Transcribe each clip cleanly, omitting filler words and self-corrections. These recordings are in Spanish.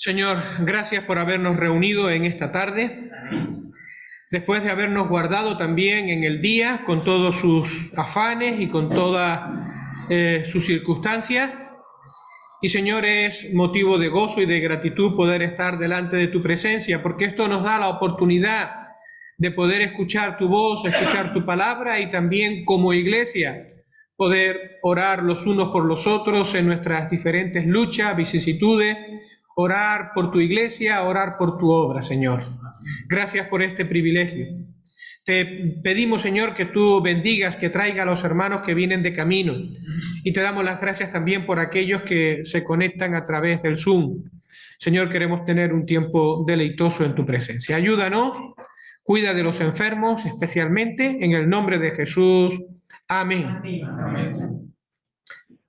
Señor, gracias por habernos reunido en esta tarde, después de habernos guardado también en el día con todos sus afanes y con todas sus circunstancias. Y Señor, es motivo de gozo y de gratitud poder estar delante de tu presencia, porque esto nos da la oportunidad de poder escuchar tu voz, escuchar tu palabra y también como iglesia poder orar los unos por los otros en nuestras diferentes luchas, vicisitudes, orar por tu iglesia, orar por tu obra, Señor. Gracias por este privilegio. Te pedimos, Señor, que tú bendigas, que traiga a los hermanos que vienen de camino. Y te damos las gracias también por aquellos que se conectan a través del Zoom. Señor, queremos tener un tiempo deleitoso en tu presencia. Ayúdanos, cuida de los enfermos, especialmente en el nombre de Jesús. Amén. Amén.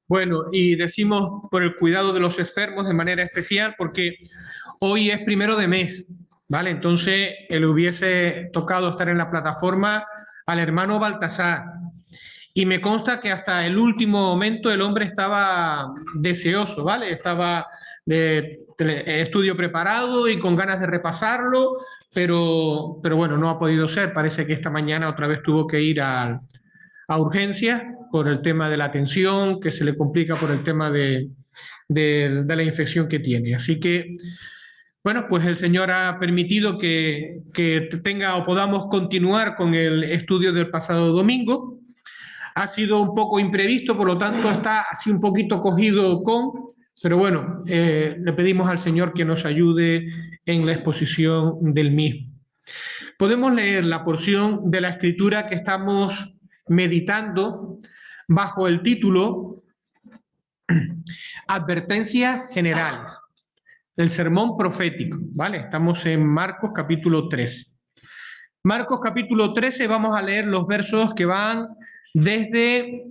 Bueno, y decimos por el cuidado de los enfermos de manera especial porque hoy es 1 de mes, ¿vale? Entonces, le hubiese tocado estar en la plataforma al hermano Baltasar. Y me consta que hasta el último momento el hombre estaba deseoso, ¿vale? Estaba de estudio preparado y con ganas de repasarlo, pero bueno, no ha podido ser. Parece que esta mañana otra vez tuvo que ir a urgencias por el tema de la tensión, que se le complica por el tema de la infección que tiene. Así que, bueno, pues el Señor ha permitido que tenga o podamos continuar con el estudio del pasado domingo. Ha sido un poco imprevisto, por lo tanto está así un poquito cogido pero bueno, le pedimos al Señor que nos ayude en la exposición del mismo. Podemos leer la porción de la Escritura que estamos meditando bajo el título Advertencias generales del sermón profético, ¿vale? Estamos en Marcos capítulo 13. Marcos capítulo 13, vamos a leer los versos que van desde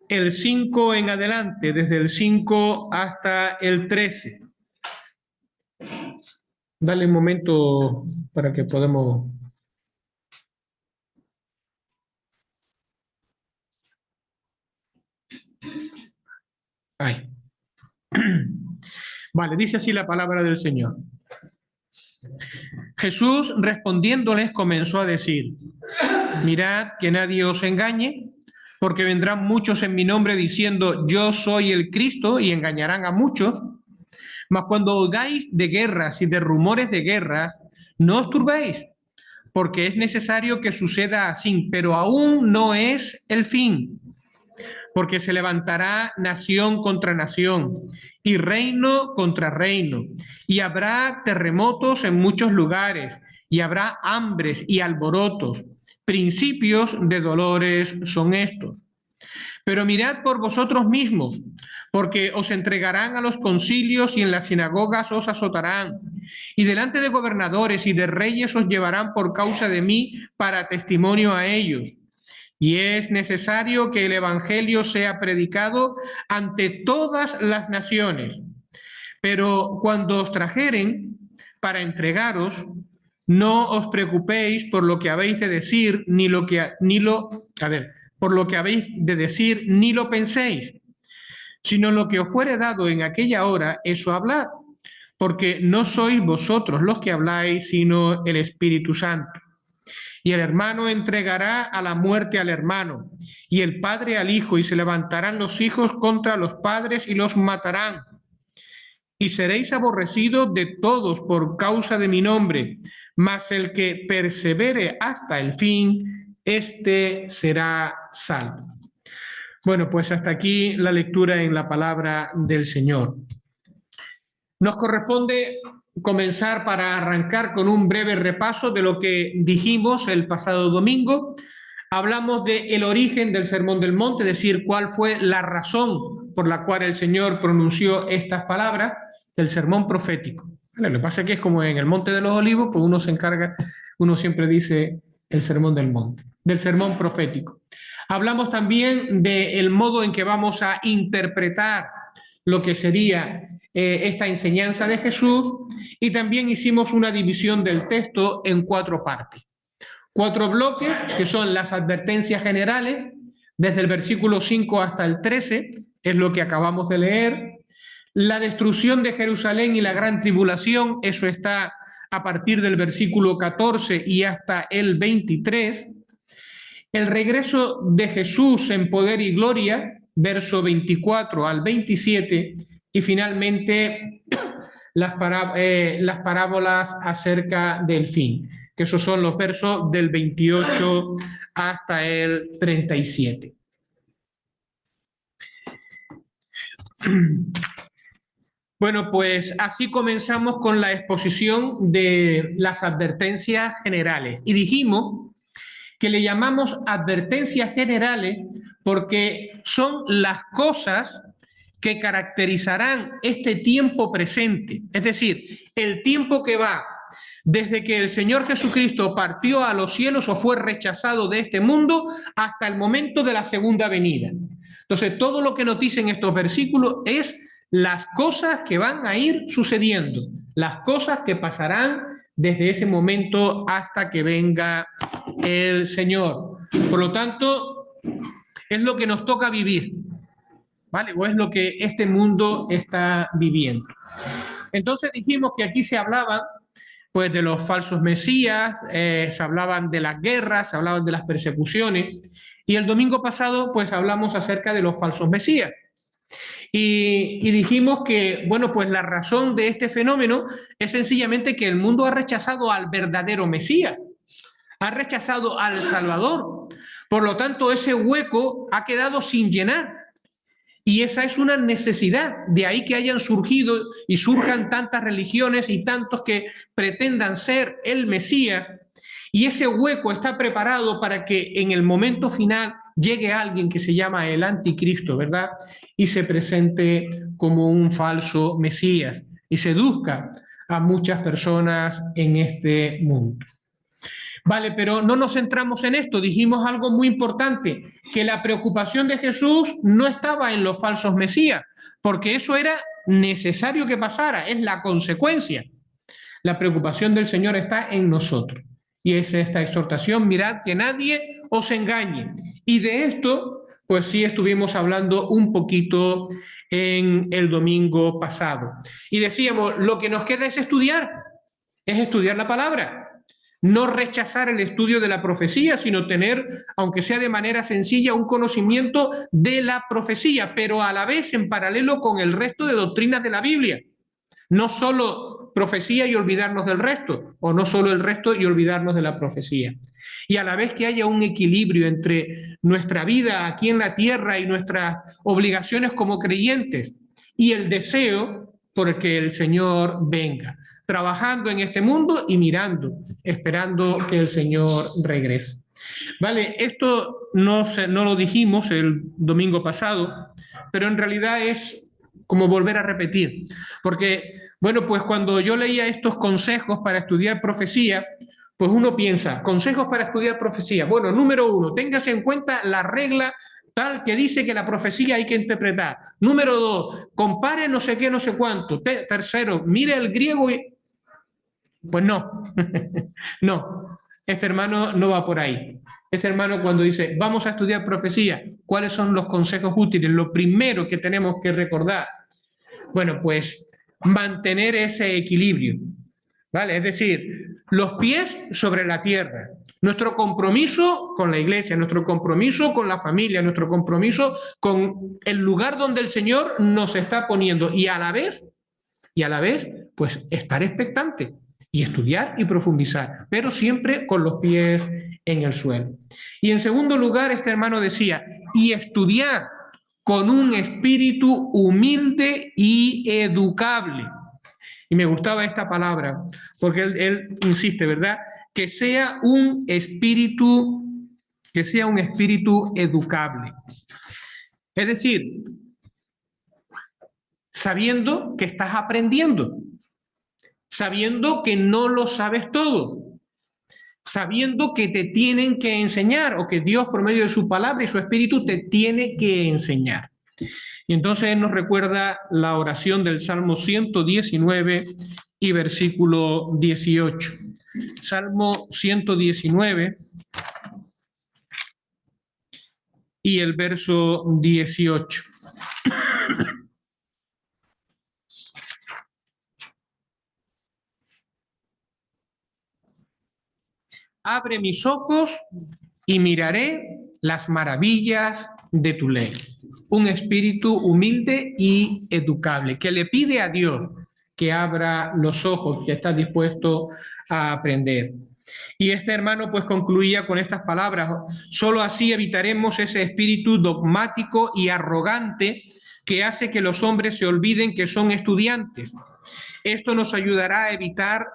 el 5 en adelante, desde el 5 hasta el 13. Dale un momento para que podamos... Ahí. Vale, dice así la palabra del Señor. Jesús respondiéndoles comenzó a decir: mirad que nadie os engañe, porque vendrán muchos en mi nombre diciendo yo soy el Cristo y engañarán a muchos. Mas cuando oigáis de guerras y de rumores de guerras, no os turbéis, porque es necesario que suceda así, pero aún no es el fin. Porque se levantará nación contra nación y reino contra reino, y habrá terremotos en muchos lugares, y habrá hambres y alborotos. Principios de dolores son estos. Pero mirad por vosotros mismos, porque os entregarán a los concilios y en las sinagogas os azotarán, y delante de gobernadores y de reyes os llevarán por causa de mí para testimonio a ellos. Y es necesario que el evangelio sea predicado ante todas las naciones. Pero cuando os trajeren para entregaros, no os preocupéis por lo que habéis de decir, por lo que habéis de decir, ni lo penséis, sino lo que os fuere dado en aquella hora, eso hablad, porque no sois vosotros los que habláis, sino el Espíritu Santo. Y el hermano entregará a la muerte al hermano, y el padre al hijo, y se levantarán los hijos contra los padres y los matarán. Y seréis aborrecidos de todos por causa de mi nombre, mas el que persevere hasta el fin, éste será salvo. Bueno, pues hasta aquí la lectura en la palabra del Señor. Nos corresponde comenzar para arrancar con un breve repaso de lo que dijimos el pasado domingo. Hablamos del origen del Sermón del Monte, es decir, cuál fue la razón por la cual el Señor pronunció estas palabras del sermón profético. Lo que pasa es que es como en el Monte de los Olivos, pues uno siempre dice el Sermón del Monte, del sermón profético. Hablamos también del modo en que vamos a interpretar lo que sería esta enseñanza de Jesús, y también hicimos una división del texto en 4 partes. 4 bloques, que son las advertencias generales, desde el versículo 5 hasta el 13, es lo que acabamos de leer. La destrucción de Jerusalén y la gran tribulación, eso está a partir del versículo 14 y hasta el 23. El regreso de Jesús en poder y gloria, verso 24 al 27, y finalmente las parábolas acerca del fin, que esos son los versos del 28 hasta el 37. Bueno, pues así comenzamos con la exposición de las advertencias generales. Y dijimos que le llamamos advertencias generales porque son las cosas que caracterizarán este tiempo presente, es decir, el tiempo que va desde que el Señor Jesucristo partió a los cielos o fue rechazado de este mundo hasta el momento de la segunda venida. Entonces, todo lo que nos dicen estos versículos es las cosas que van a ir sucediendo, las cosas que pasarán desde ese momento hasta que venga el Señor. Por lo tanto, es lo que nos toca vivir, ¿vale? O es lo que este mundo está viviendo. Entonces dijimos que aquí se hablaba pues de los falsos mesías, se hablaban de las guerras, se hablaban de las persecuciones, y el domingo pasado pues hablamos acerca de los falsos mesías. Y dijimos que, bueno, pues la razón de este fenómeno es sencillamente que el mundo ha rechazado al verdadero Mesías, ha rechazado al Salvador. Por lo tanto, ese hueco ha quedado sin llenar. Y esa es una necesidad, de ahí que hayan surgido y surjan tantas religiones y tantos que pretendan ser el Mesías, y ese hueco está preparado para que en el momento final llegue alguien que se llama el anticristo, ¿verdad? Y se presente como un falso Mesías y seduzca a muchas personas en este mundo. Vale, pero no nos centramos en esto, dijimos algo muy importante, que la preocupación de Jesús no estaba en los falsos mesías, porque eso era necesario que pasara, es la consecuencia. La preocupación del Señor está en nosotros. Y es esta exhortación, mirad que nadie os engañe. Y de esto, pues sí estuvimos hablando un poquito en el domingo pasado. Y decíamos, lo que nos queda es estudiar la palabra. No rechazar el estudio de la profecía, sino tener, aunque sea de manera sencilla, un conocimiento de la profecía, pero a la vez en paralelo con el resto de doctrinas de la Biblia. No solo profecía y olvidarnos del resto, o no solo el resto y olvidarnos de la profecía. Y a la vez que haya un equilibrio entre nuestra vida aquí en la tierra y nuestras obligaciones como creyentes y el deseo por que el Señor venga, trabajando en este mundo y mirando, esperando que el Señor regrese. Vale, esto no lo dijimos el domingo pasado, pero en realidad es como volver a repetir, porque, bueno, pues cuando yo leía estos consejos para estudiar profecía, pues uno piensa, consejos para estudiar profecía. Bueno, número 1, téngase en cuenta la regla tal que dice que la profecía hay que interpretar. Número 2, compare no sé qué, no sé cuánto. Tercero, mire el griego y... Pues no, no, este hermano no va por ahí. Este hermano cuando dice, vamos a estudiar profecía, ¿cuáles son los consejos útiles? Lo primero que tenemos que recordar, bueno, pues mantener ese equilibrio, ¿vale? Es decir, los pies sobre la tierra. Nuestro compromiso con la iglesia, nuestro compromiso con la familia, nuestro compromiso con el lugar donde el Señor nos está poniendo y a la vez, pues estar expectante y estudiar y profundizar, pero siempre con los pies en el suelo. Y en segundo lugar, este hermano decía, y estudiar con un espíritu humilde y educable. Y me gustaba esta palabra, porque él insiste, ¿verdad? Que sea un espíritu educable. Es decir, sabiendo que estás aprendiendo, sabiendo que no lo sabes todo, sabiendo que te tienen que enseñar o que Dios por medio de su palabra y su espíritu te tiene que enseñar. Y entonces él nos recuerda la oración del Salmo 119 y versículo 18. Salmo 119 y el verso 18. Abre mis ojos y miraré las maravillas de tu ley. Un espíritu humilde y educable, que le pide a Dios que abra los ojos, que está dispuesto a aprender. Y este hermano pues concluía con estas palabras: solo así evitaremos ese espíritu dogmático y arrogante que hace que los hombres se olviden que son estudiantes. Esto nos ayudará a evitar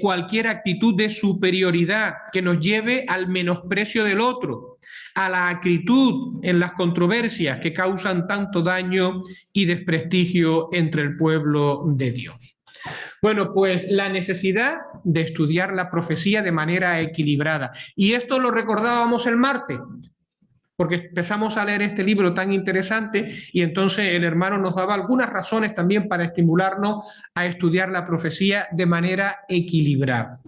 cualquier actitud de superioridad que nos lleve al menosprecio del otro, a la acritud en las controversias que causan tanto daño y desprestigio entre el pueblo de Dios. Bueno, pues la necesidad de estudiar la profecía de manera equilibrada. Y esto lo recordábamos el martes, porque empezamos a leer este libro tan interesante y entonces el hermano nos daba algunas razones también para estimularnos a estudiar la profecía de manera equilibrada.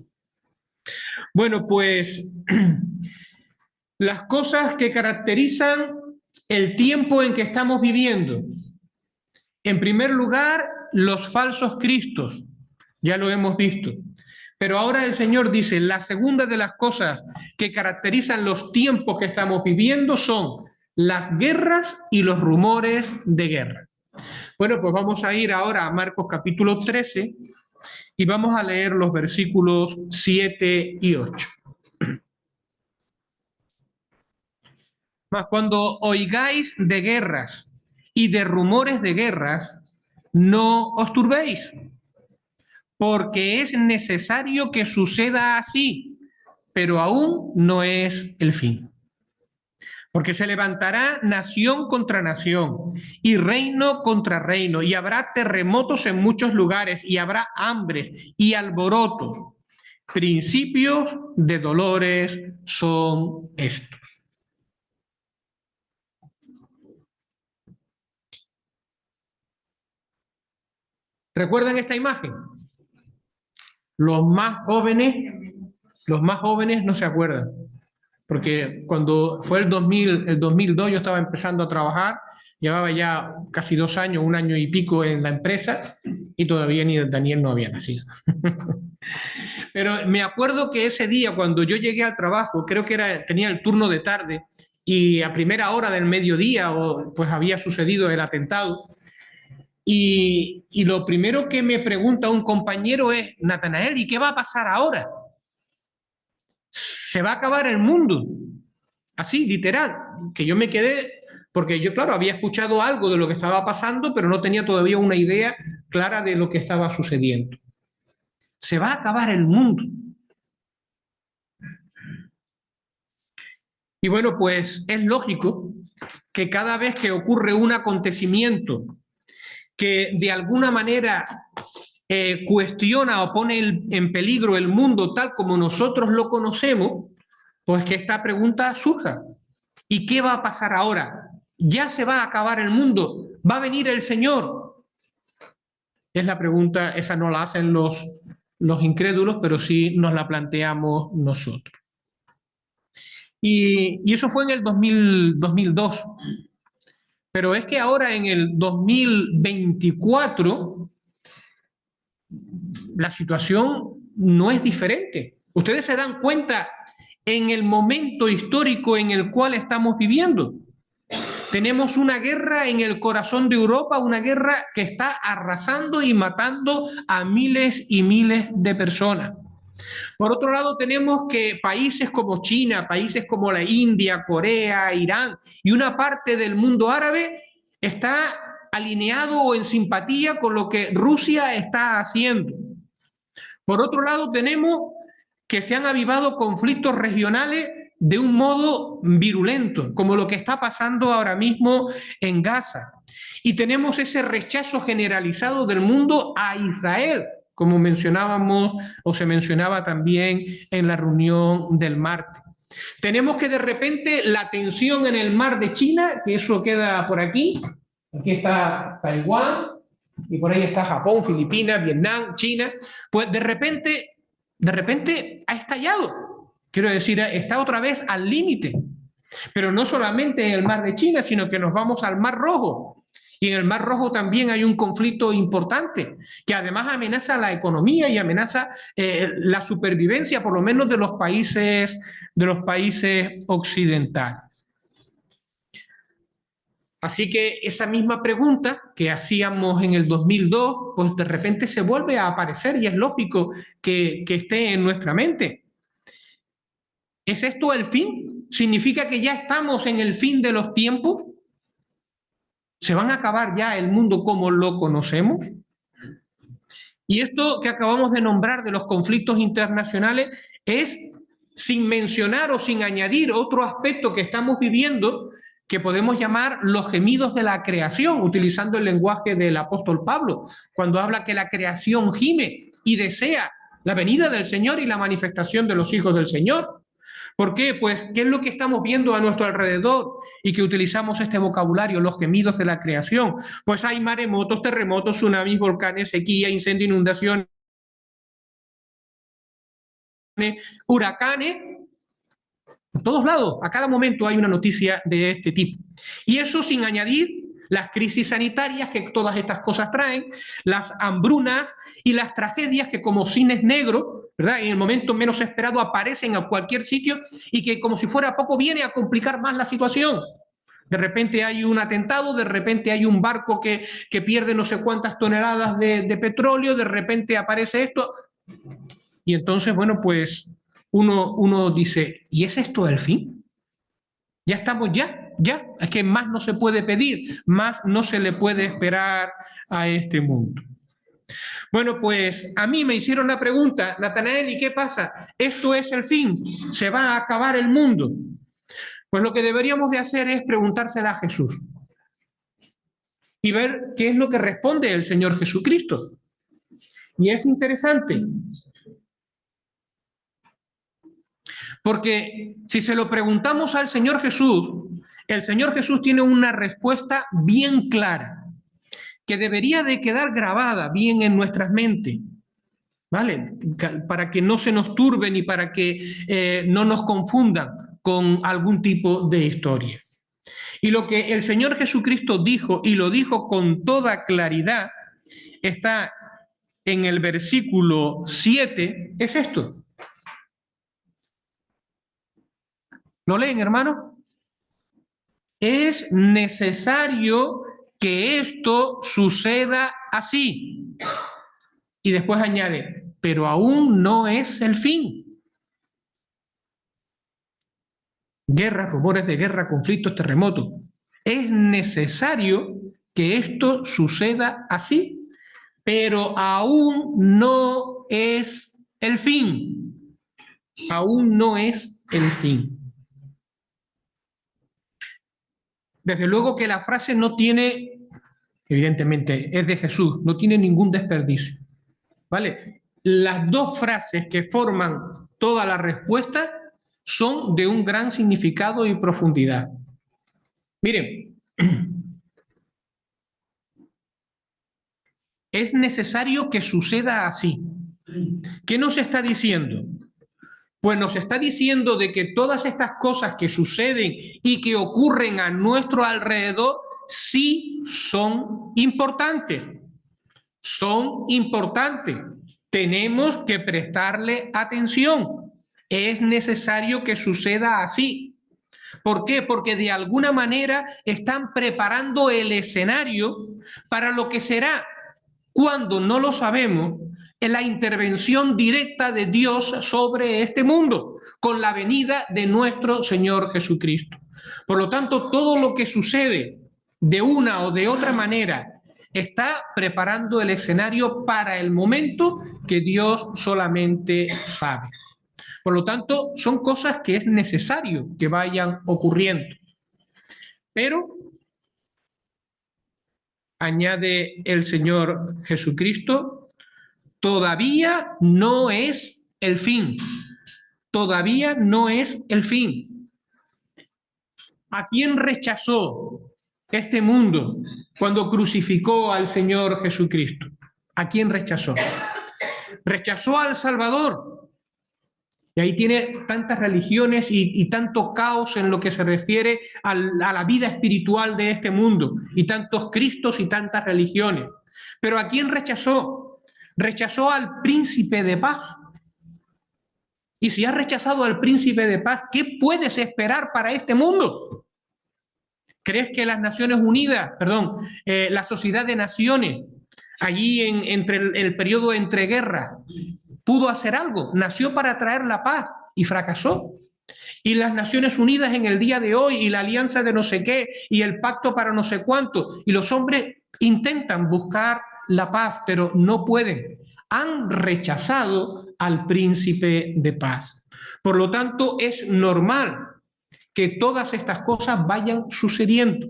Bueno, pues las cosas que caracterizan el tiempo en que estamos viviendo. En primer lugar, los falsos cristos, ya lo hemos visto. Pero ahora el Señor dice, la segunda de las cosas que caracterizan los tiempos que estamos viviendo son las guerras y los rumores de guerra. Bueno, pues vamos a ir ahora a Marcos capítulo 13 y vamos a leer los versículos 7 y 8. Mas cuando oigáis de guerras y de rumores de guerras, no os turbéis, porque es necesario que suceda así, pero aún no es el fin. Porque se levantará nación contra nación y reino contra reino, y habrá terremotos en muchos lugares, y habrá hambres y alborotos. Principios de dolores son estos. ¿Recuerdan esta imagen? Los más jóvenes no se acuerdan, porque cuando fue el 2002 yo estaba empezando a trabajar, llevaba ya casi 2 años, 1 año y pico en la empresa y todavía ni Daniel no había nacido. Pero me acuerdo que ese día cuando yo llegué al trabajo, creo que tenía el turno de tarde y a primera hora del mediodía pues había sucedido el atentado. Y lo primero que me pregunta un compañero es, Natanael, ¿y qué va a pasar ahora? Se va a acabar el mundo. Así, literal. Que yo me quedé, porque yo, claro, había escuchado algo de lo que estaba pasando, pero no tenía todavía una idea clara de lo que estaba sucediendo. Se va a acabar el mundo. Y bueno, pues es lógico que cada vez que ocurre un acontecimiento que de alguna manera cuestiona o pone en peligro el mundo tal como nosotros lo conocemos, pues que esta pregunta surja. ¿Y qué va a pasar ahora? ¿Ya se va a acabar el mundo? ¿Va a venir el Señor? Es la pregunta, esa no la hacen los incrédulos, pero sí nos la planteamos nosotros. Y eso fue en el 2002. Pero es que ahora en el 2024 la situación no es diferente. Ustedes se dan cuenta en el momento histórico en el cual estamos viviendo. Tenemos una guerra en el corazón de Europa, una guerra que está arrasando y matando a miles y miles de personas. Por otro lado, tenemos que países como China, países como la India, Corea, Irán y una parte del mundo árabe está alineado o en simpatía con lo que Rusia está haciendo. Por otro lado, tenemos que se han avivado conflictos regionales de un modo virulento, como lo que está pasando ahora mismo en Gaza. Y tenemos ese rechazo generalizado del mundo a Israel, como mencionábamos o se mencionaba también en la reunión del martes. Tenemos que de repente la tensión en el mar de China, que eso queda por aquí está Taiwán, y por ahí está Japón, Filipinas, Vietnam, China, pues de repente ha estallado. Quiero decir, está otra vez al límite. Pero no solamente en el mar de China, sino que nos vamos al Mar Rojo. Y en el Mar Rojo también hay un conflicto importante que además amenaza la economía y amenaza la supervivencia, por lo menos de los países occidentales. Así que esa misma pregunta que hacíamos en el 2002, pues de repente se vuelve a aparecer y es lógico que esté en nuestra mente. ¿Es esto el fin? ¿Significa que ya estamos en el fin de los tiempos? ¿Se van a acabar ya el mundo como lo conocemos? Y esto que acabamos de nombrar de los conflictos internacionales es sin mencionar o sin añadir otro aspecto que estamos viviendo que podemos llamar los gemidos de la creación, utilizando el lenguaje del apóstol Pablo, cuando habla que la creación gime y desea la venida del Señor y la manifestación de los hijos del Señor. ¿Por qué? Pues, ¿qué es lo que estamos viendo a nuestro alrededor y que utilizamos este vocabulario, los gemidos de la creación? Pues hay maremotos, terremotos, tsunamis, volcanes, sequía, incendio, inundaciones, huracanes. Por todos lados, a cada momento hay una noticia de este tipo. Y eso sin añadir las crisis sanitarias que todas estas cosas traen, las hambrunas y las tragedias que como cines negros, ¿verdad?, en el momento menos esperado aparecen a cualquier sitio y que como si fuera poco viene a complicar más la situación. De repente hay un atentado, de repente hay un barco que pierde no sé cuántas toneladas de petróleo, de repente aparece esto. Y entonces, bueno, pues uno dice, ¿y es esto el fin? ¿Ya estamos ya? Es que más no se puede pedir, más no se le puede esperar a este mundo. Bueno, pues a mí me hicieron la pregunta, Natanael, ¿y qué pasa? ¿Esto es el fin? ¿Se va a acabar el mundo? Pues lo que deberíamos de hacer es preguntársela a Jesús y ver qué es lo que responde el Señor Jesucristo. Y es interesante, porque si se lo preguntamos al Señor Jesús, el Señor Jesús tiene una respuesta bien clara, que debería de quedar grabada bien en nuestras mentes, ¿vale? Para que no se nos turben y para que no nos confundan con algún tipo de historia. Y lo que el Señor Jesucristo dijo, y lo dijo con toda claridad, está en el versículo 7, es esto. ¿Lo leen, hermano? Es necesario que esto suceda así. Y después añade, pero aún no es el fin. Guerras, rumores de guerra, conflictos, terremotos. Es necesario que esto suceda así, pero aún no es el fin. Aún no es el fin. Desde luego que la frase no tiene, evidentemente es de Jesús, no tiene ningún desperdicio, ¿vale? Las dos frases que forman toda la respuesta son de un gran significado y profundidad. Miren, es necesario que suceda así. ¿Qué nos está diciendo? Pues nos está diciendo de que todas estas cosas que suceden y que ocurren a nuestro alrededor sí son importantes. Son importantes. Tenemos que prestarle atención. Es necesario que suceda así. ¿Por qué? Porque de alguna manera están preparando el escenario para lo que será, cuando no lo sabemos, en la intervención directa de Dios sobre este mundo, con la venida de nuestro Señor Jesucristo. Por lo tanto, todo lo que sucede de una o de otra manera está preparando el escenario para el momento que Dios solamente sabe. Por lo tanto, son cosas que es necesario que vayan ocurriendo. Pero, añade el Señor Jesucristo, todavía no es el fin. Todavía no es el fin. ¿A quién rechazó este mundo cuando crucificó al Señor Jesucristo? ¿A quién rechazó? Rechazó al Salvador. Y ahí tiene tantas religiones y tanto caos en lo que se refiere a la vida espiritual de este mundo, y tantos cristos y tantas religiones. Pero ¿a quién rechazó? Rechazó al príncipe de paz. Y si has rechazado al príncipe de paz, ¿qué puedes esperar para este mundo? ¿Crees que las Naciones Unidas, perdón, la Sociedad de Naciones, allí entre el periodo entre guerras, pudo hacer algo? Nació para traer la paz y fracasó. Y las Naciones Unidas en el día de hoy, y la alianza de no sé qué, y el pacto para no sé cuánto, y los hombres intentan buscar la paz, pero no pueden. Han rechazado al príncipe de paz. Por lo tanto, es normal que todas estas cosas vayan sucediendo.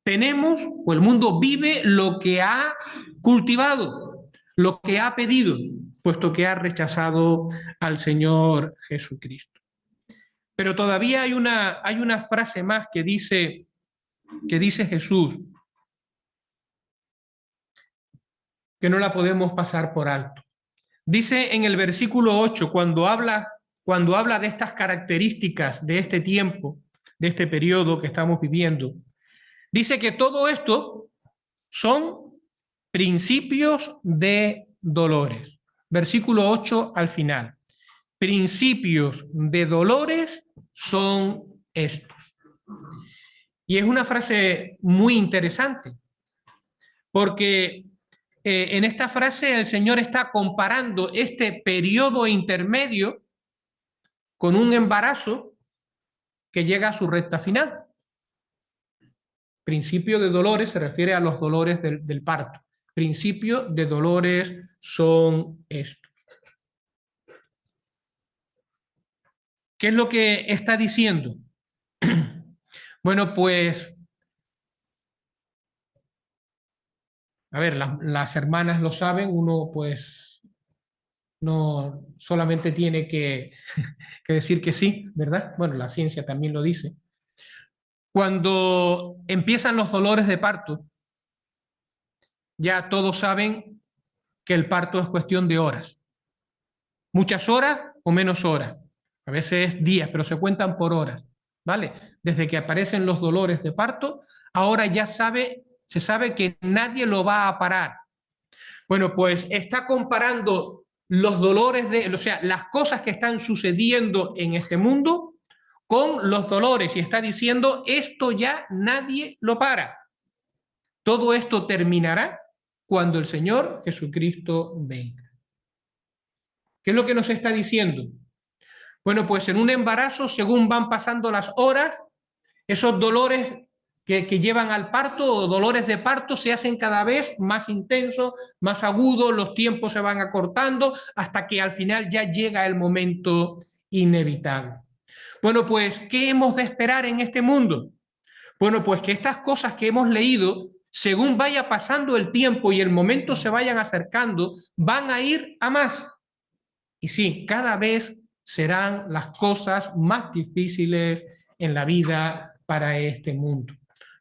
Tenemos, o el mundo vive lo que ha cultivado, lo que ha pedido, puesto que ha rechazado al Señor Jesucristo. Pero todavía hay una frase más que dice Jesús, que no la podemos pasar por alto. Dice en el versículo 8, cuando habla de estas características de este tiempo, de este periodo que estamos viviendo, dice que todo esto son principios de dolores. Versículo 8 al final. Principios de dolores son estos. Y es una frase muy interesante, porque en esta frase el Señor está comparando este periodo intermedio con un embarazo que llega a su recta final. Principio de dolores se refiere a los dolores del parto. Principio de dolores son estos. ¿Qué es lo que está diciendo? Bueno, pues, a ver, las hermanas lo saben, uno pues no solamente tiene que decir que sí, ¿verdad? Bueno, la ciencia también lo dice. Cuando empiezan los dolores de parto, ya todos saben que el parto es cuestión de horas. Muchas horas o menos horas. A veces días, pero se cuentan por horas, ¿vale? Desde que aparecen los dolores de parto, ahora ya se sabe que nadie lo va a parar. Bueno, pues está comparando los dolores o sea, las cosas que están sucediendo en este mundo con los dolores, y está diciendo, esto ya nadie lo para. Todo esto terminará cuando el Señor Jesucristo venga. ¿Qué es lo que nos está diciendo? Bueno, pues en un embarazo, según van pasando las horas, esos dolores que llevan al parto o dolores de parto se hacen cada vez más intensos, más agudos, los tiempos se van acortando hasta que al final ya llega el momento inevitable. Bueno, pues, ¿qué hemos de esperar en este mundo? Bueno, pues que estas cosas que hemos leído, según vaya pasando el tiempo y el momento se vayan acercando, van a ir a más. Y sí, cada vez serán las cosas más difíciles en la vida para este mundo.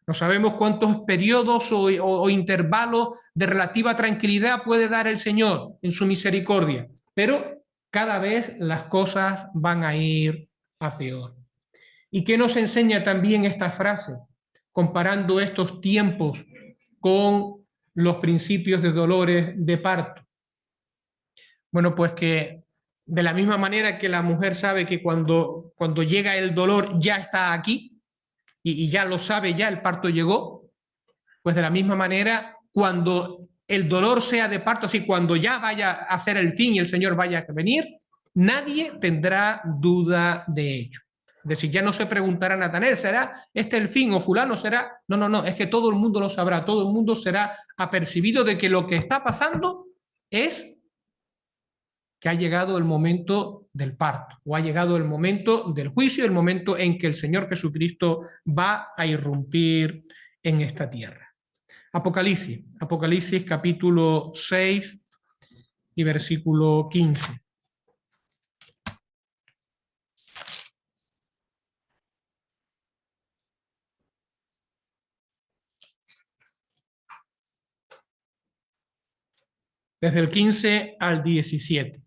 No sabemos cuántos periodos o intervalos de relativa tranquilidad puede dar el Señor en su misericordia, pero cada vez las cosas van a ir a peor. ¿Y qué nos enseña también esta frase? Comparando estos tiempos con los principios de dolores de parto. Bueno, pues que de la misma manera que la mujer sabe que cuando llega el dolor ya está aquí y ya lo sabe, ya el parto llegó, pues de la misma manera cuando el dolor sea de parto, así cuando ya vaya a ser el fin y el Señor vaya a venir, nadie tendrá duda de ello. Es decir, ya no se preguntará a Natanael, ¿será este el fin o fulano será? No, no, no, es que todo el mundo lo sabrá, todo el mundo será apercibido de que lo que está pasando es que ha llegado el momento del parto, o ha llegado el momento del juicio, el momento en que el Señor Jesucristo va a irrumpir en esta tierra. Apocalipsis capítulo 6 y versículo 15. Desde el 15 al 17.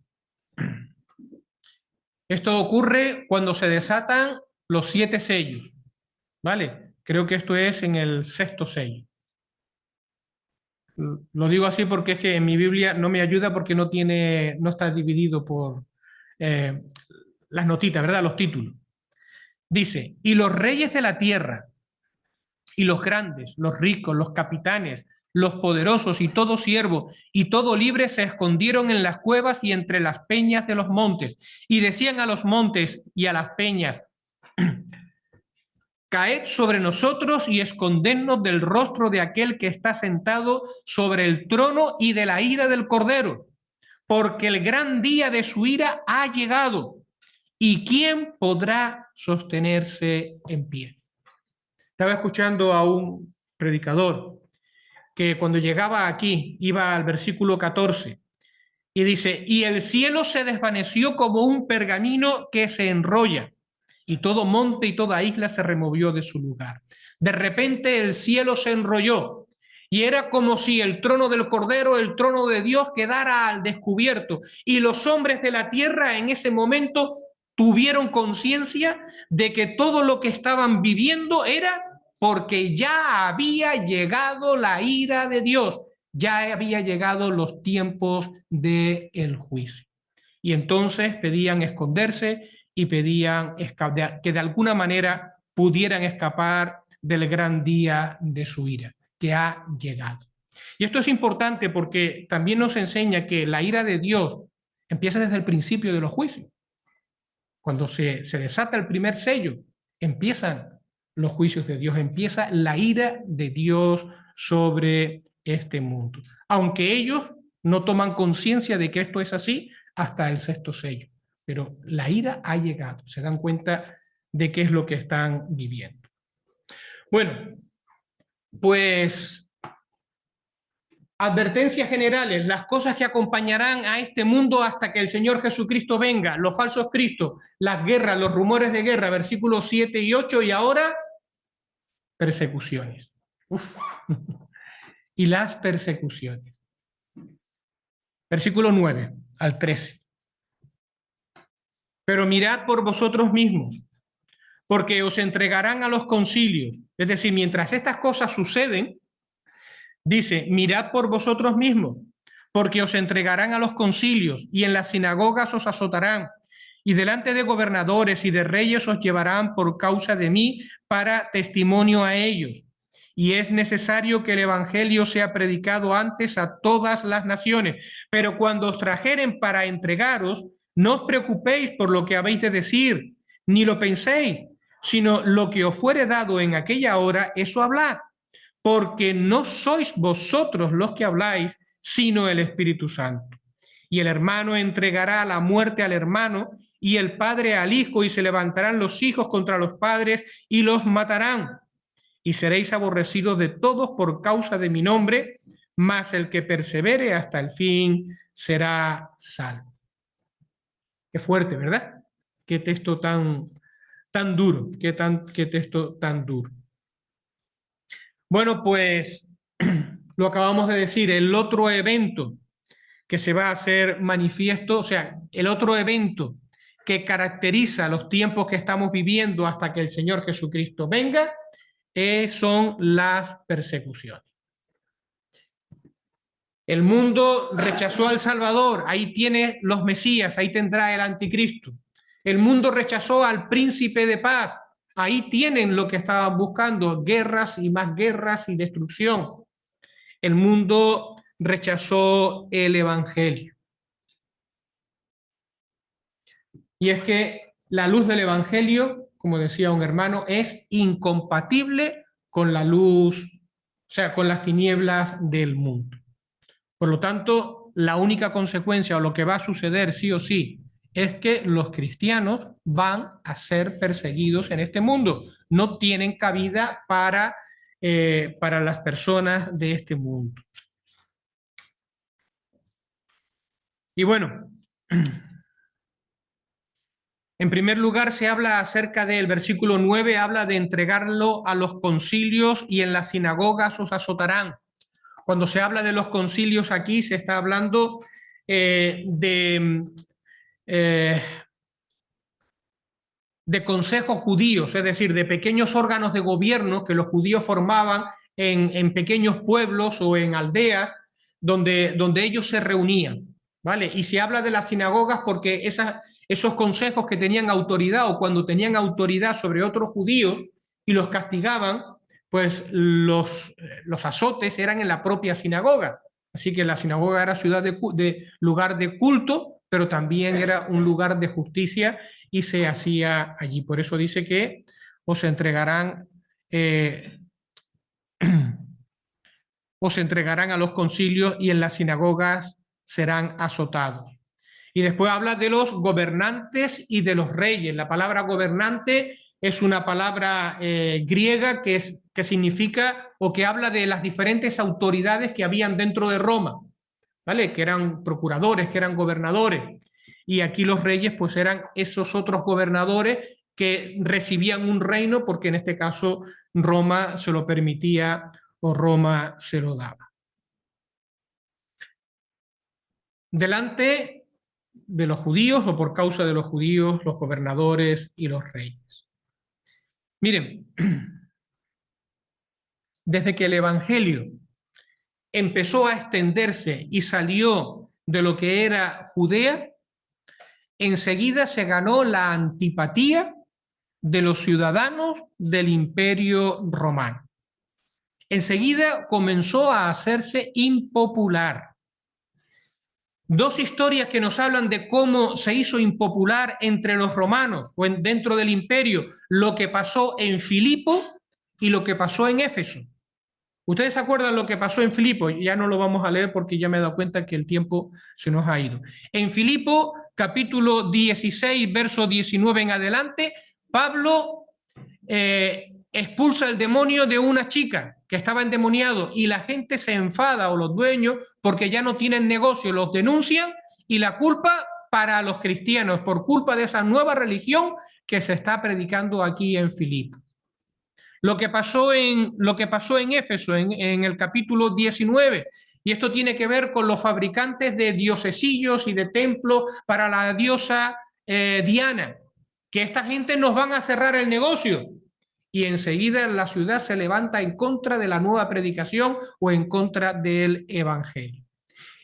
Esto ocurre cuando se desatan los 7 sellos, ¿vale? Creo que esto es en el 6.º sello. Lo digo así porque es que en mi Biblia no me ayuda porque no está dividido por las notitas, ¿verdad? Los títulos. Dice, y los reyes de la tierra, y los grandes, los ricos, los capitanes, los poderosos y todo siervo y todo libre se escondieron en las cuevas y entre las peñas de los montes, y decían a los montes y a las peñas, caed sobre nosotros y escondednos del rostro de aquel que está sentado sobre el trono y de la ira del Cordero, porque el gran día de su ira ha llegado, ¿y quién podrá sostenerse en pie? Estaba escuchando a un predicador que cuando llegaba aquí iba al versículo 14 y dice, y el cielo se desvaneció como un pergamino que se enrolla, y todo monte y toda isla se removió de su lugar. De repente el cielo se enrolló y era como si el trono del Cordero, el trono de Dios, quedara al descubierto, y los hombres de la tierra en ese momento tuvieron conciencia de que todo lo que estaban viviendo era porque ya había llegado la ira de Dios, ya había llegado los tiempos del juicio. Y entonces pedían esconderse y pedían que de alguna manera pudieran escapar del gran día de su ira, que ha llegado. Y esto es importante porque también nos enseña que la ira de Dios empieza desde el principio de los juicios. Cuando se desata el primer sello, empiezan los juicios de Dios, empieza la ira de Dios sobre este mundo. Aunque ellos no toman conciencia de que esto es así hasta el 6.º sello. Pero la ira ha llegado, se dan cuenta de qué es lo que están viviendo. Bueno, pues advertencias generales, las cosas que acompañarán a este mundo hasta que el Señor Jesucristo venga, los falsos cristos, las guerras, los rumores de guerra, versículos 7 y 8, y ahora persecuciones. Uf. Y las persecuciones. Versículo 9 al 13. Pero mirad por vosotros mismos, porque os entregarán a los concilios. Es decir, mientras estas cosas suceden, dice, mirad por vosotros mismos, porque os entregarán a los concilios y en las sinagogas os azotarán, y delante de gobernadores y de reyes os llevarán por causa de mí para testimonio a ellos. Y es necesario que el evangelio sea predicado antes a todas las naciones. Pero cuando os trajeren para entregaros, no os preocupéis por lo que habéis de decir, ni lo penséis, sino lo que os fuere dado en aquella hora, eso hablad, porque no sois vosotros los que habláis, sino el Espíritu Santo. Y el hermano entregará la muerte al hermano, y el padre al hijo, y se levantarán los hijos contra los padres, y los matarán. Y seréis aborrecidos de todos por causa de mi nombre, mas el que persevere hasta el fin será salvo. Qué fuerte, ¿verdad? Qué texto tan duro, qué texto tan duro. Bueno, pues lo acabamos de decir, el otro evento que se va a hacer manifiesto, o sea, el otro evento que caracteriza los tiempos que estamos viviendo hasta que el Señor Jesucristo venga, son las persecuciones. El mundo rechazó al Salvador, ahí tiene los Mesías, ahí tendrá el anticristo. El mundo rechazó al príncipe de paz, ahí tienen lo que estaban buscando, guerras y más guerras y destrucción. El mundo rechazó el evangelio. Y es que la luz del evangelio, como decía un hermano, es incompatible con la luz, o sea, con las tinieblas del mundo. Por lo tanto, la única consecuencia o lo que va a suceder sí o sí es que los cristianos van a ser perseguidos en este mundo. No tienen cabida para las personas de este mundo. Y bueno, en primer lugar se habla acerca del versículo 9, habla de entregarlo a los concilios y en las sinagogas os azotarán. Cuando se habla de los concilios aquí se está hablando de consejos judíos, es decir, de pequeños órganos de gobierno que los judíos formaban en pequeños pueblos o en aldeas donde ellos se reunían, ¿vale? Y se habla de las sinagogas porque esos consejos que tenían autoridad o cuando tenían autoridad sobre otros judíos y los castigaban, pues los azotes eran en la propia sinagoga. Así que la sinagoga era lugar de culto, pero también era un lugar de justicia y se hacía allí. Por eso dice que os entregarán a los concilios y en las sinagogas serán azotados. Y después habla de los gobernantes y de los reyes. La palabra gobernante es una palabra griega que significa o que habla de las diferentes autoridades que habían dentro de Roma, ¿vale? Que eran procuradores, que eran gobernadores. Y aquí los reyes pues eran esos otros gobernadores que recibían un reino porque en este caso Roma se lo permitía o Roma se lo daba. Delante de los judíos o por causa de los judíos, los gobernadores y los reyes. Miren, desde que el Evangelio empezó a extenderse y salió de lo que era Judea, enseguida se ganó la antipatía de los ciudadanos del Imperio Romano. Enseguida comenzó a hacerse impopular. Dos historias que nos hablan de cómo se hizo impopular entre los romanos o dentro del imperio, lo que pasó en Filipo y lo que pasó en Éfeso. ¿Ustedes se acuerdan lo que pasó en Filipo? Ya no lo vamos a leer porque ya me he dado cuenta que el tiempo se nos ha ido. En Filipo, capítulo 16, verso 19 en adelante, Pablo expulsa el demonio de una chica que estaba endemoniado y la gente se enfada, o los dueños, porque ya no tienen negocio, los denuncian y la culpa para los cristianos por culpa de esa nueva religión que se está predicando aquí en Filipo. Lo que pasó en Éfeso, en el capítulo 19, y esto tiene que ver con los fabricantes de diosesillos y de templos para la diosa Diana, que esta gente nos van a cerrar el negocio. Y enseguida la ciudad se levanta en contra de la nueva predicación o en contra del Evangelio.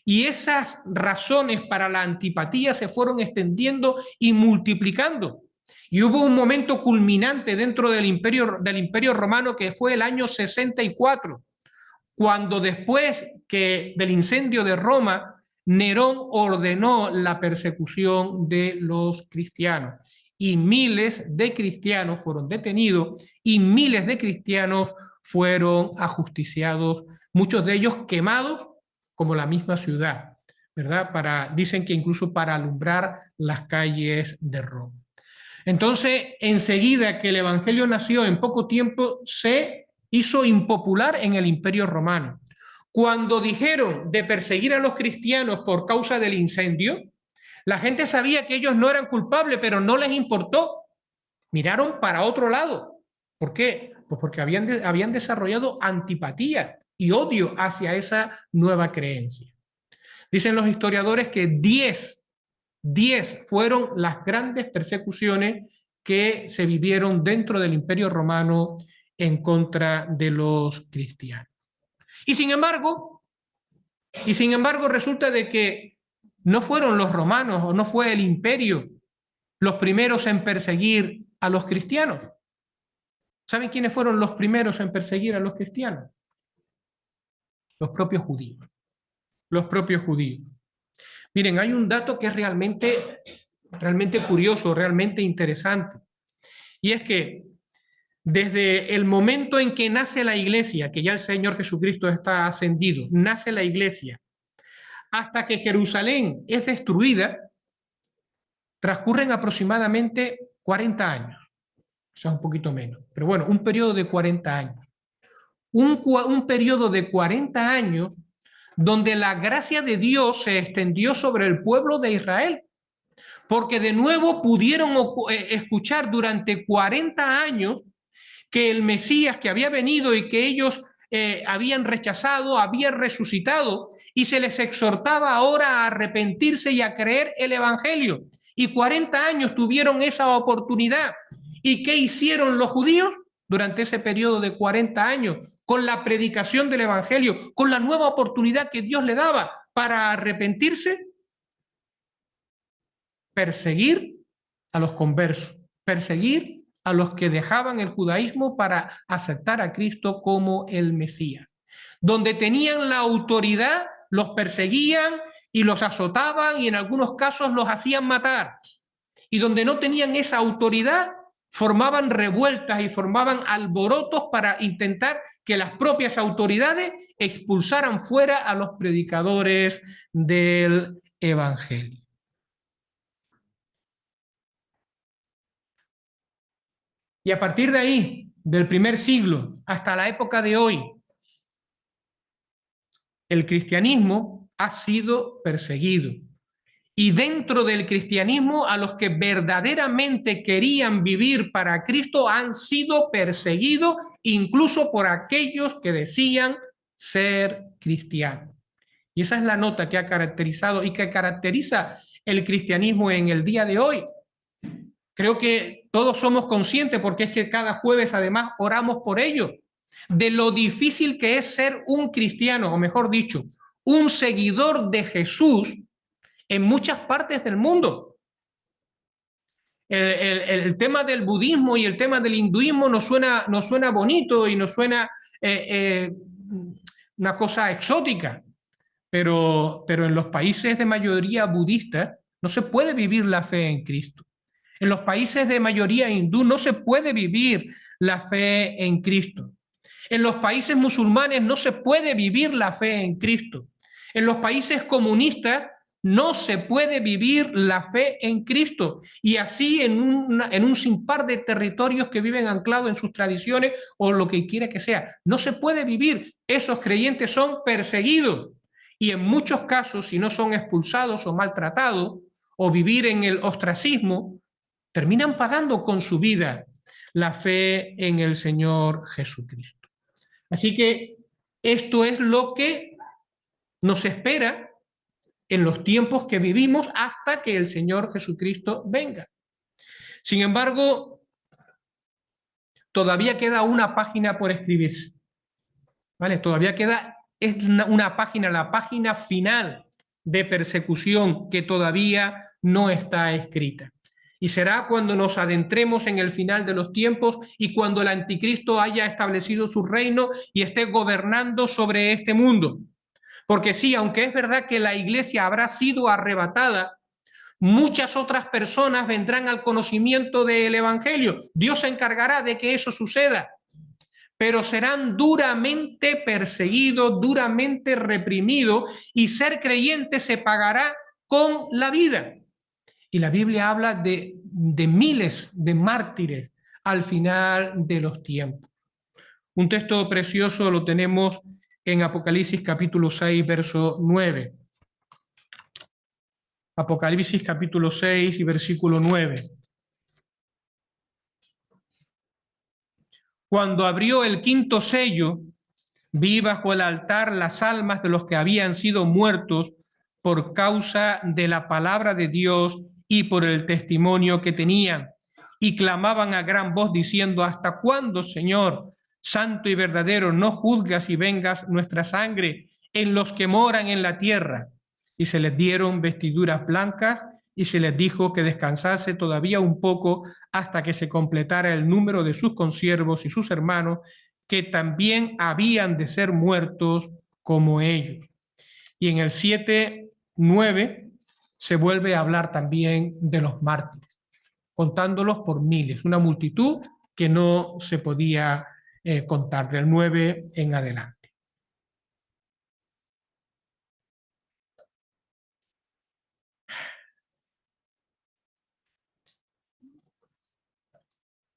Y esas razones para la antipatía se fueron extendiendo y multiplicando. Y hubo un momento culminante dentro del imperio romano que fue el año 64, cuando después del incendio de Roma, Nerón ordenó la persecución de los cristianos. Y miles de cristianos fueron detenidos y miles de cristianos fueron ajusticiados, muchos de ellos quemados como la misma ciudad, ¿verdad? Dicen que incluso para alumbrar las calles de Roma. Entonces, enseguida que el Evangelio nació, en poco tiempo se hizo impopular en el Imperio Romano. Cuando dijeron de perseguir a los cristianos por causa del incendio, la gente sabía que ellos no eran culpables, pero no les importó. Miraron para otro lado. ¿Por qué? Pues porque habían desarrollado antipatía y odio hacia esa nueva creencia. Dicen los historiadores que 10 fueron las grandes persecuciones que se vivieron dentro del Imperio Romano en contra de los cristianos. Y sin embargo, resulta de que no fueron los romanos o no fue el imperio los primeros en perseguir a los cristianos. ¿Saben quiénes fueron los primeros en perseguir a los cristianos? Los propios judíos. Los propios judíos. Miren, hay un dato que es realmente curioso, realmente interesante. Y es que desde el momento en que nace la iglesia, que ya el Señor Jesucristo está ascendido, nace la iglesia, hasta que Jerusalén es destruida, transcurren aproximadamente 40 años. O sea, un poquito menos. Pero bueno, un periodo de 40 años. Un periodo de 40 años donde la gracia de Dios se extendió sobre el pueblo de Israel. Porque de nuevo pudieron escuchar durante 40 años que el Mesías que había venido y que ellos habían rechazado, había resucitado, y se les exhortaba ahora a arrepentirse y a creer el Evangelio. Y 40 años tuvieron esa oportunidad. ¿Y qué hicieron los judíos durante ese periodo de 40 años? Con la predicación del Evangelio, con la nueva oportunidad que Dios le daba para arrepentirse, perseguir a los conversos, perseguir a los que dejaban el judaísmo para aceptar a Cristo como el Mesías. Donde tenían la autoridad, los perseguían y los azotaban y en algunos casos los hacían matar. Y donde no tenían esa autoridad, formaban revueltas y formaban alborotos para intentar que las propias autoridades expulsaran fuera a los predicadores del Evangelio. Y a partir de ahí, del primer siglo hasta la época de hoy, el cristianismo ha sido perseguido. Y dentro del cristianismo, a los que verdaderamente querían vivir para Cristo han sido perseguidos, incluso por aquellos que decían ser cristianos. Y esa es la nota que ha caracterizado y que caracteriza el cristianismo en el día de hoy. Creo que todos somos conscientes, porque es que cada jueves además oramos por ello, de lo difícil que es ser un cristiano, o mejor dicho, un seguidor de Jesús en muchas partes del mundo. El tema del budismo y el tema del hinduismo nos suena bonito y nos suena una cosa exótica, pero en los países de mayoría budista no se puede vivir la fe en Cristo. En los países de mayoría hindú no se puede vivir la fe en Cristo. En los países musulmanes no se puede vivir la fe en Cristo. En los países comunistas no se puede vivir la fe en Cristo. Y así en un sinfar de territorios que viven anclados en sus tradiciones o lo que quiera que sea. No se puede vivir. Esos creyentes son perseguidos. Y en muchos casos, si no son expulsados o maltratados, o vivir en el ostracismo, terminan pagando con su vida la fe en el Señor Jesucristo. Así que esto es lo que nos espera en los tiempos que vivimos hasta que el Señor Jesucristo venga. Sin embargo, todavía queda una página por escribirse, ¿vale? Todavía queda una página, la página final de persecución que todavía no está escrita. Y será cuando nos adentremos en el final de los tiempos y cuando el anticristo haya establecido su reino y esté gobernando sobre este mundo. Porque sí, aunque es verdad que la iglesia habrá sido arrebatada, muchas otras personas vendrán al conocimiento del Evangelio. Dios se encargará de que eso suceda, pero serán duramente perseguidos, duramente reprimidos, y ser creyente se pagará con la vida. Y la Biblia habla de miles de mártires al final de los tiempos. Un texto precioso lo tenemos en Apocalipsis capítulo 6, verso 9. Apocalipsis capítulo 6 y versículo 9. Cuando abrió el quinto sello, vi bajo el altar las almas de los que habían sido muertos por causa de la palabra de Dios y por el testimonio que tenían, y clamaban a gran voz diciendo: ¿hasta cuándo, Señor, santo y verdadero, no juzgas y vengas nuestra sangre en los que moran en la tierra? Y se les dieron vestiduras blancas y se les dijo que descansase todavía un poco hasta que se completara el número de sus consiervos y sus hermanos, que también habían de ser muertos como ellos. Y en el 7:9 se vuelve a hablar también de los mártires, contándolos por miles, una multitud que no se podía contar, del 9 en adelante.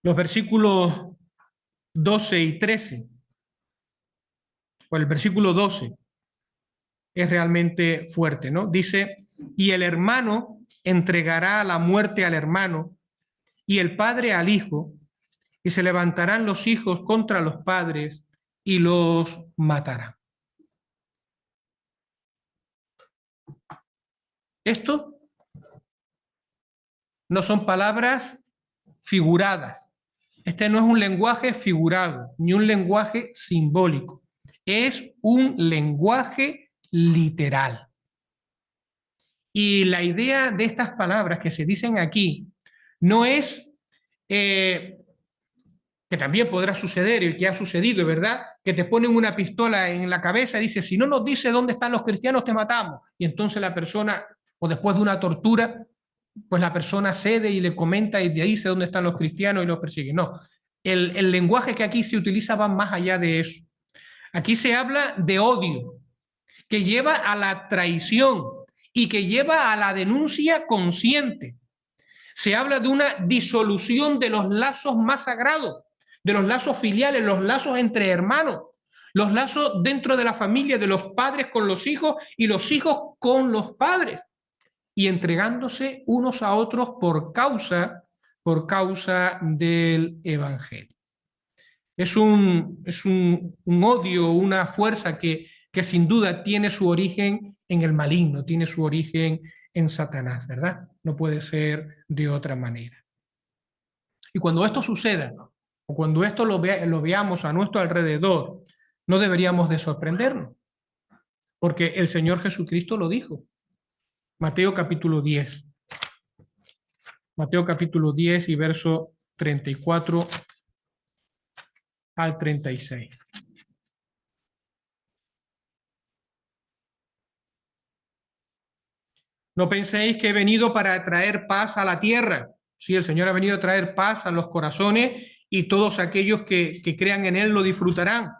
Los versículos 12 y 13, o el versículo 12, es realmente fuerte, ¿no? Dice: y el hermano entregará a la muerte al hermano, y el padre al hijo, y se levantarán los hijos contra los padres y los matarán. Esto no son palabras figuradas, Este no es un lenguaje figurado, ni un lenguaje simbólico. Es un lenguaje literal. Y la idea de estas palabras que se dicen aquí no es, que también podrá suceder y que ha sucedido, ¿verdad? Que te ponen una pistola en la cabeza y dice, si no nos dice dónde están los cristianos, te matamos. Y entonces la persona, o después de una tortura, pues la persona cede y le comenta y de ahí dice dónde están los cristianos y los persigue. No, el lenguaje que aquí se utiliza va más allá de eso. Aquí se habla de odio, que lleva a la traición y que lleva a la denuncia consciente. Se habla de una disolución de los lazos más sagrados, de los lazos filiales, los lazos entre hermanos, los lazos dentro de la familia, de los padres con los hijos y los hijos con los padres, y entregándose unos a otros por causa del Evangelio. Es un odio, una fuerza que sin duda tiene su origen en el maligno, tiene su origen en Satanás, ¿verdad? No puede ser de otra manera. Y cuando esto suceda, o cuando esto lo veamos a nuestro alrededor, no deberíamos de sorprendernos, porque el Señor Jesucristo lo dijo. Mateo capítulo 10. Mateo capítulo 10 y verso 34 al 36. No penséis que he venido para traer paz a la tierra. Sí, el Señor ha venido a traer paz a los corazones y todos aquellos que crean en Él lo disfrutarán.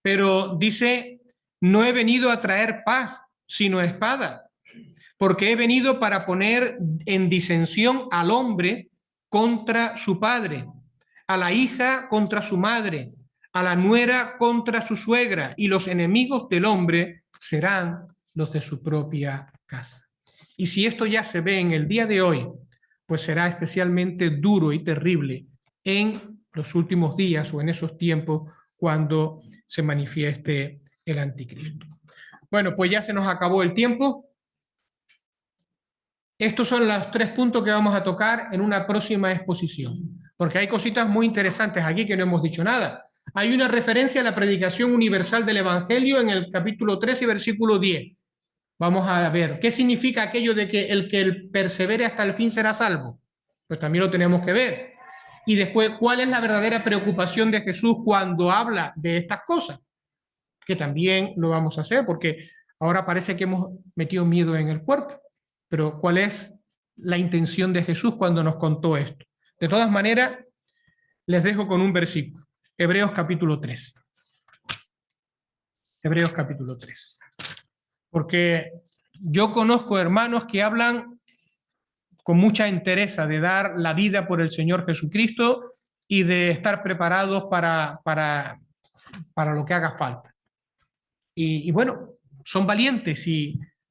Pero dice, no he venido a traer paz, sino espada, porque he venido para poner en disensión al hombre contra su padre, a la hija contra su madre, a la nuera contra su suegra, y los enemigos del hombre serán los de su propia casa. Y si esto ya se ve en el día de hoy, pues será especialmente duro y terrible en los últimos días o en esos tiempos cuando se manifieste el anticristo. Bueno, pues ya se nos acabó el tiempo. Estos son los 3 puntos que vamos a tocar en una próxima exposición, porque hay cositas muy interesantes aquí que no hemos dicho nada. Hay una referencia a la predicación universal del Evangelio en el capítulo 13, versículo 10. Vamos a ver, ¿qué significa aquello de que el persevere hasta el fin será salvo? Pues también lo tenemos que ver. Y después, ¿cuál es la verdadera preocupación de Jesús cuando habla de estas cosas? Que también lo vamos a hacer, porque ahora parece que hemos metido miedo en el cuerpo. Pero ¿cuál es la intención de Jesús cuando nos contó esto? De todas maneras, les dejo con un versículo. Hebreos capítulo 3. Hebreos capítulo 3. Porque yo conozco hermanos que hablan con mucha entereza de dar la vida por el Señor Jesucristo y de estar preparados para lo que haga falta. Y bueno, son valientes,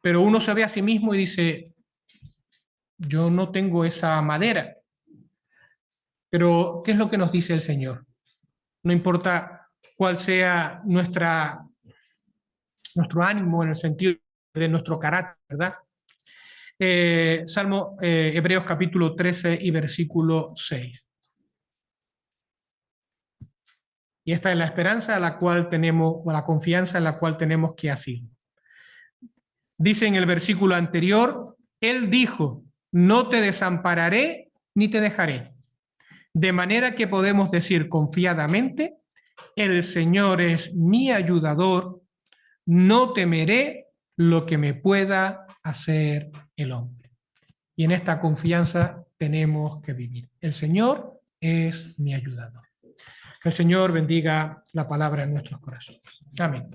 pero uno se ve a sí mismo y dice, yo no tengo esa madera. Pero, ¿qué es lo que nos dice el Señor? No importa cuál sea nuestro ánimo en el sentido de nuestro carácter, ¿verdad? Hebreos capítulo 13 y versículo 6. Y esta es la esperanza a la cual tenemos, o la confianza en la cual tenemos que asir. Dice en el versículo anterior, Él dijo, no te desampararé ni te dejaré. De manera que podemos decir confiadamente, el Señor es mi ayudador, no temeré lo que me pueda hacer el hombre. Y en esta confianza tenemos que vivir. El Señor es mi ayudador. Que el Señor bendiga la palabra en nuestros corazones. Amén.